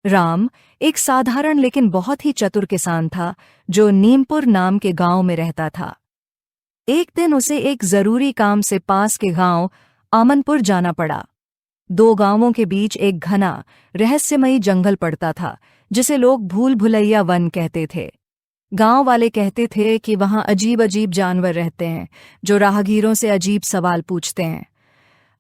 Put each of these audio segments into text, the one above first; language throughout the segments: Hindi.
राम एक साधारण लेकिन बहुत ही चतुर किसान था जो नीमपुर नाम के गांव में रहता था। एक दिन उसे एक जरूरी काम से पास के गांव आमनपुर जाना पड़ा। दो गांवों के बीच एक घना रहस्यमयी जंगल पड़ता था जिसे लोग भूल भुलैया वन कहते थे। गांव वाले कहते थे कि वहां अजीब अजीब जानवर रहते हैं जो राहगीरों से अजीब सवाल पूछते हैं।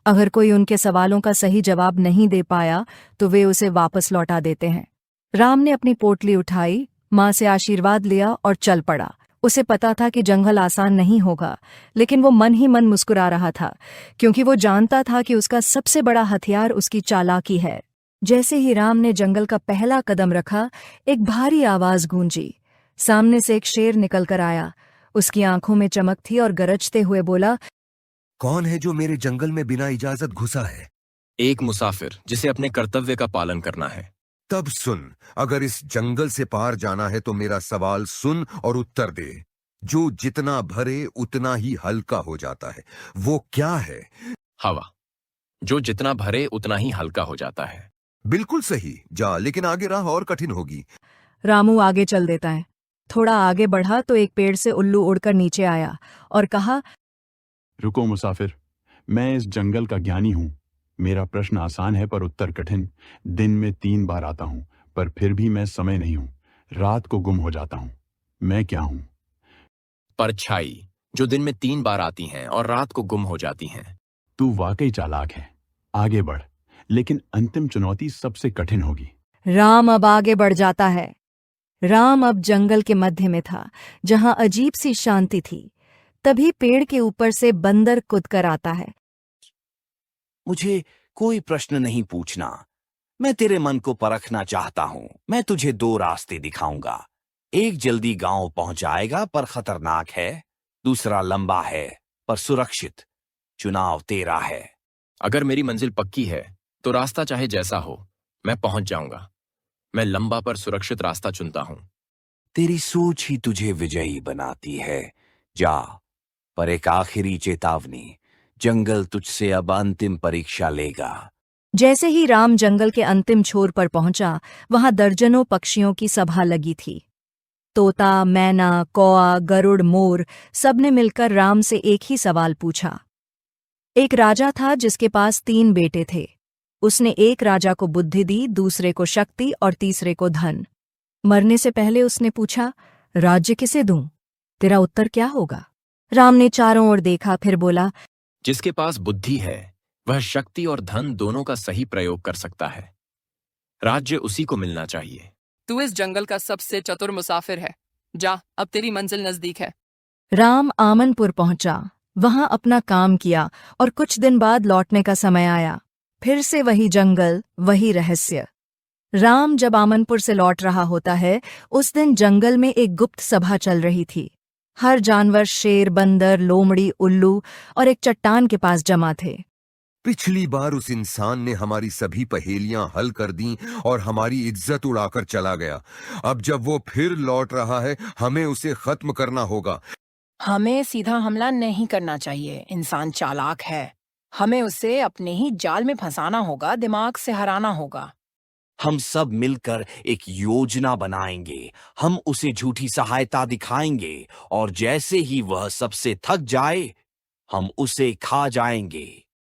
अगर कोई उनके सवालों का सही जवाब नहीं दे पाया तो वे उसे वापस लौटा देते हैं। राम ने अपनी पोटली उठाई, माँ से आशीर्वाद लिया और चल पड़ा। उसे पता था कि जंगल आसान नहीं होगा, लेकिन वो मन ही मन मुस्कुरा रहा था क्योंकि वो जानता था कि उसका सबसे बड़ा हथियार उसकी चालाकी है। जैसे ही राम ने जंगल का पहला कदम रखा, एक भारी आवाज गूंजी। सामने से एक शेर निकलकर आया। उसकी आंखों में चमक थी और गरजते हुए बोला, कौन है जो मेरे जंगल में बिना इजाजत घुसा है? एक मुसाफिर जिसे अपने कर्तव्य का पालन करना है। तब सुन, अगर इस जंगल से पार जाना है तो मेरा सवाल सुन और उत्तर दे। जो जितना भरे उतना ही हल्का हो जाता है, वो क्या है? हवा। जो जितना भरे उतना ही हल्का हो जाता है। बिल्कुल सही। जा, लेकिन आगे राह और कठिन होगी। रामू आगे चल देता है। थोड़ा आगे बढ़ा तो एक पेड़ से उल्लू उड़कर नीचे आया और कहा, रुको मुसाफिर, मैं इस जंगल का ज्ञानी हूँ। मेरा प्रश्न आसान है पर उत्तर कठिन। दिन में 3 बार आता हूँ पर फिर भी मैं समय नहीं हूँ। रात को गुम हो जाता हूँ। मैं क्या हूँ? परछाई, जो दिन में 3 बार आती हैं और रात को गुम हो जाती हैं। तू वाकई चालाक है। आगे बढ़, लेकिन अंतिम चुनौती सबसे कठिन होगी। राम अब आगे बढ़ जाता है। राम अब जंगल के मध्य में था जहां अजीब सी शांति थी। तभी पेड़ के ऊपर से बंदर कूदकर आता है। मुझे कोई प्रश्न नहीं पूछना। मैं तेरे मन को परखना चाहता हूं। मैं तुझे 2 रास्ते दिखाऊंगा। एक जल्दी गांव पहुंचाएगा पर खतरनाक है, दूसरा लंबा है पर सुरक्षित। चुनाव तेरा है। अगर मेरी मंजिल पक्की है तो रास्ता चाहे जैसा हो मैं पहुंच जाऊंगा। मैं लंबा पर सुरक्षित रास्ता चुनता हूं। तेरी सोच ही तुझे विजयी बनाती है। जा, पर एक आखिरी चेतावनी, जंगल तुझसे अब अंतिम परीक्षा लेगा। जैसे ही राम जंगल के अंतिम छोर पर पहुंचा, वहां दर्जनों पक्षियों की सभा लगी थी। तोता, मैना, कौआ, गरुड़, मोर सबने मिलकर राम से एक ही सवाल पूछा। एक राजा था जिसके पास 3 बेटे थे। उसने एक राजा को बुद्धि दी, दूसरे को शक्ति और तीसरे को धन। मरने से पहले उसने पूछा, राज्य किसे दूं? तेरा उत्तर क्या होगा? राम ने चारों ओर देखा, फिर बोला, जिसके पास बुद्धि है वह शक्ति और धन दोनों का सही प्रयोग कर सकता है। राज्य उसी को मिलना चाहिए। तू इस जंगल का सबसे चतुर मुसाफिर है। जा, अब तेरी मंजिल नजदीक है। राम आमनपुर पहुंचा, वहां अपना काम किया और कुछ दिन बाद लौटने का समय आया। फिर से वही जंगल, वही रहस्य। राम जब आमनपुर से लौट रहा होता है, उस दिन जंगल में एक गुप्त सभा चल रही थी। हर जानवर, शेर, बंदर, लोमड़ी, उल्लू और एक चट्टान के पास जमा थे। पिछली बार उस इंसान ने हमारी सभी पहेलियां हल कर दी और हमारी इज्जत उड़ाकर चला गया। अब जब वो फिर लौट रहा है, हमें उसे खत्म करना होगा। हमें सीधा हमला नहीं करना चाहिए। इंसान चालाक है। हमें उसे अपने ही जाल में फंसाना होगा, दिमाग से हराना होगा। हम सब मिलकर एक योजना बनाएंगे। हम उसे झूठी सहायता दिखाएंगे और जैसे ही वह सबसे थक जाए, हम उसे खा जाएंगे।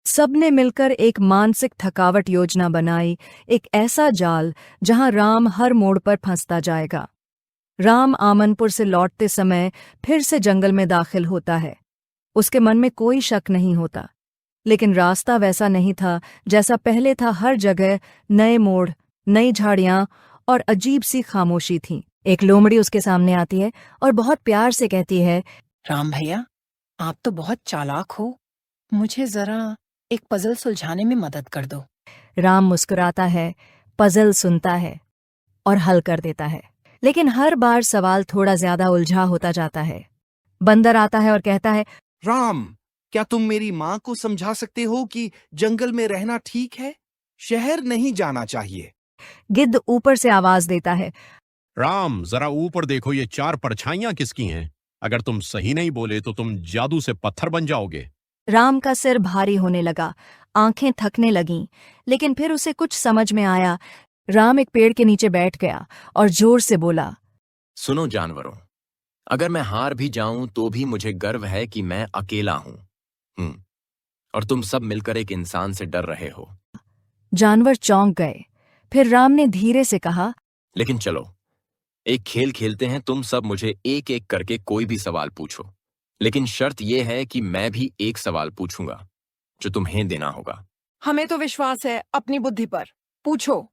सबने मिलकर एक मानसिक थकावट योजना बनाई, एक ऐसा जाल जहां राम हर मोड़ पर फंसता जाएगा। राम आमनपुर से लौटते समय फिर से जंगल में दाखिल होता है। उसके मन में कोई शक नहीं होता, लेकिन रास्ता वैसा नहीं था जैसा पहले था। हर जगह नए मोड़, नई झाड़ियां और अजीब सी खामोशी थी। एक लोमड़ी उसके सामने आती है और बहुत प्यार से कहती है, राम भैया, आप तो बहुत चालाक हो। मुझे जरा एक पजल सुलझाने में मदद कर दो। राम मुस्कुराता है, पजल सुनता है और हल कर देता है। लेकिन हर बार सवाल थोड़ा ज्यादा उलझा होता जाता है। बंदर आता है और कहता है, राम, क्या तुम मेरी माँ को समझा सकते हो कि जंगल में रहना ठीक है? शहर नहीं जाना चाहिए। गिद्ध ऊपर से आवाज देता है, राम, जरा ऊपर देखो, ये 4 परछाइयां किसकी हैं? अगर तुम सही नहीं बोले तो तुम जादू से पत्थर बन जाओगे। राम का सिर भारी होने लगा, आंखें थकने लगीं, लेकिन फिर उसे कुछ समझ में आया। राम एक पेड़ के नीचे बैठ गया और जोर से बोला, सुनो जानवरों, अगर मैं हार भी जाऊं तो भी मुझे गर्व है कि मैं अकेला हूं। और तुम सब मिलकर एक इंसान से डर रहे हो। जानवर चौंक गए। फिर राम ने धीरे से कहा, लेकिन चलो एक खेल खेलते हैं। तुम सब मुझे एक एक करके कोई भी सवाल पूछो, लेकिन शर्त यह है कि मैं भी एक सवाल पूछूंगा जो तुम्हें देना होगा। हमें तो विश्वास है अपनी बुद्धि पर, पूछो।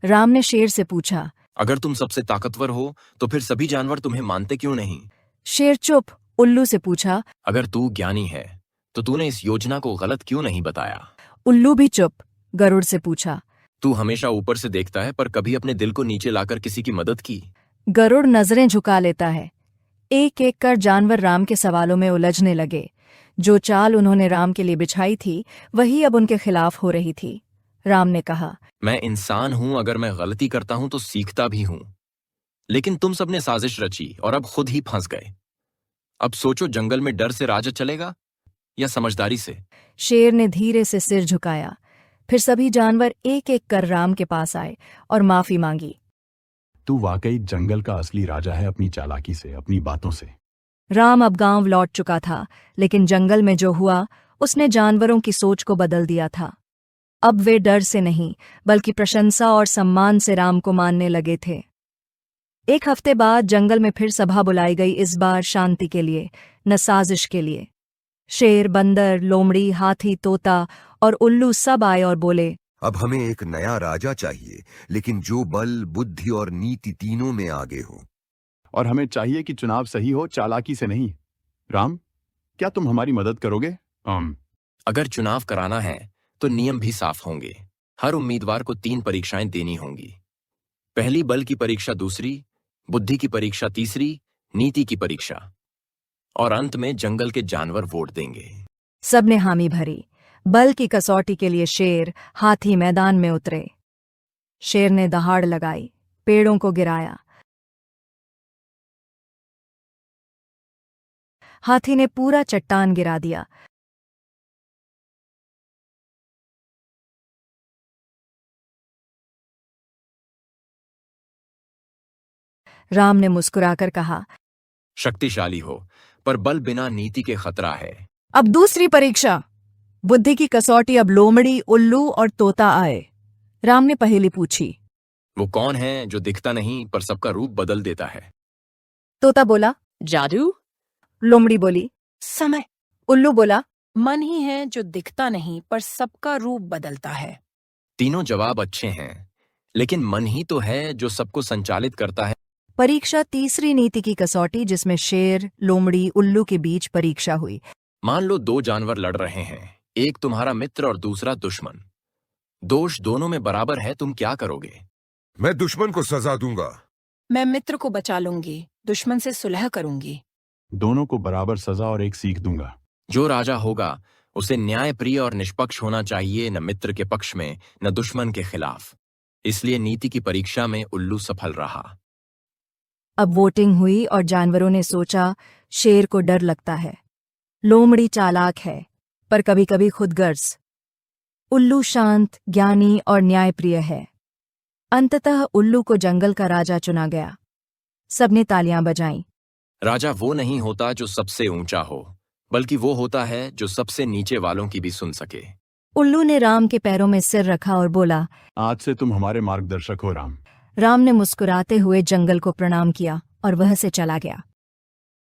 राम ने शेर से पूछा। अगर तुम सबसे ताकतवर हो तो फिर सभी जानवर तुम्हें मानते क्यों नहीं? शेर चुप। उल्लू से पूछा। अगर तू ज्ञानी है तो तूने इस योजना को गलत क्यों नहीं बताया? उल्लू भी चुप। गरुड़ से पूछा। तू हमेशा ऊपर से देखता है पर कभी अपने दिल को नीचे लाकर किसी की मदद की? गरुड़ नजरें झुका लेता है। एक एक कर जानवर राम के सवालों में उलझने लगे। जो चाल उन्होंने राम के लिए बिछाई थी वही अब उनके खिलाफ हो रही थी। राम ने कहा, मैं इंसान हूं, अगर मैं गलती करता हूं तो सीखता भी हूं। लेकिन तुम सबने साजिश रची और अब खुद ही फंस गए। अब सोचो, जंगल में डर से राज चलेगा या समझदारी से? शेर ने धीरे से सिर झुकाया। फिर सभी जानवर एक एक कर राम के पास आए और माफी मांगी। तू वाकई जंगल का असली राजा है, अपनी चालाकी से, अपनी बातों से। राम अब गांव लौट चुका था, लेकिन जंगल में जो हुआ उसने जानवरों की सोच को बदल दिया था। अब वे डर से नहीं बल्कि प्रशंसा और सम्मान से राम को मानने लगे थे। एक हफ्ते बाद जंगल में फिर सभा बुलाई गई, इस बार शांति के लिए, न साजिश के लिए। शेर, बंदर, लोमड़ी, हाथी, तोता और उल्लू सब आए और बोले, अब हमें एक नया राजा चाहिए, लेकिन जो बल, बुद्धि और नीति तीनों में आगे हो। और हमें चाहिए कि चुनाव सही हो, चालाकी से नहीं। राम, क्या तुम हमारी मदद करोगे? अगर चुनाव कराना है तो नियम भी साफ होंगे। हर उम्मीदवार को 3 परीक्षाएं देनी होंगी। पहली बल की परीक्षा, दूसरी बुद्धि की परीक्षा, तीसरी नीति की परीक्षा, और अंत में जंगल के जानवर वोट देंगे। सबने हामी भरी। बल की कसौटी के लिए शेर, हाथी मैदान में उतरे। शेर ने दहाड़ लगाई, पेड़ों को गिराया। हाथी ने पूरा चट्टान गिरा दिया। राम ने मुस्कुराकर कहा, शक्तिशाली हो पर बल बिना नीति के खतरा है। अब दूसरी परीक्षा, बुद्धि की कसौटी। अब लोमड़ी, उल्लू और तोता आए। राम ने पहेली पूछी। वो कौन है जो दिखता नहीं पर सबका रूप बदल देता है? तोता बोला, जादू। लोमड़ी बोली, समय। उल्लू बोला, मन ही है जो दिखता नहीं पर सबका रूप बदलता है। तीनों जवाब अच्छे हैं, लेकिन मन ही तो है जो सबको संचालित करता है। परीक्षा तीसरी, नीति की कसौटी, जिसमें शेर, लोमड़ी, उल्लू के बीच परीक्षा हुई। मान लो 2 जानवर लड़ रहे हैं, एक तुम्हारा मित्र और दूसरा दुश्मन। दोष दोनों में बराबर है, तुम क्या करोगे? मैं दुश्मन को सजा दूंगा। मैं मित्र को बचा लूंगी, दुश्मन से सुलह करूंगी। दोनों को बराबर सजा और एक सीख दूंगा। जो राजा होगा उसे न्यायप्रिय और निष्पक्ष होना चाहिए, न मित्र के पक्ष में न दुश्मन के खिलाफ। इसलिए नीति की परीक्षा में उल्लू सफल रहा। अब वोटिंग हुई और जानवरों ने सोचा, शेर को डर लगता है, लोमड़ी चालाक है पर कभी कभी खुदगर्ज, उल्लू शांत, ज्ञानी और न्यायप्रिय है। अंततः उल्लू को जंगल का राजा चुना गया। सबने तालियां बजाईं। राजा वो नहीं होता जो सबसे ऊंचा हो, बल्कि वो होता है जो सबसे नीचे वालों की भी सुन सके। उल्लू ने राम के पैरों में सिर रखा और बोला, आज से तुम हमारे मार्गदर्शक हो राम। राम ने मुस्कुराते हुए जंगल को प्रणाम किया और वह से चला गया।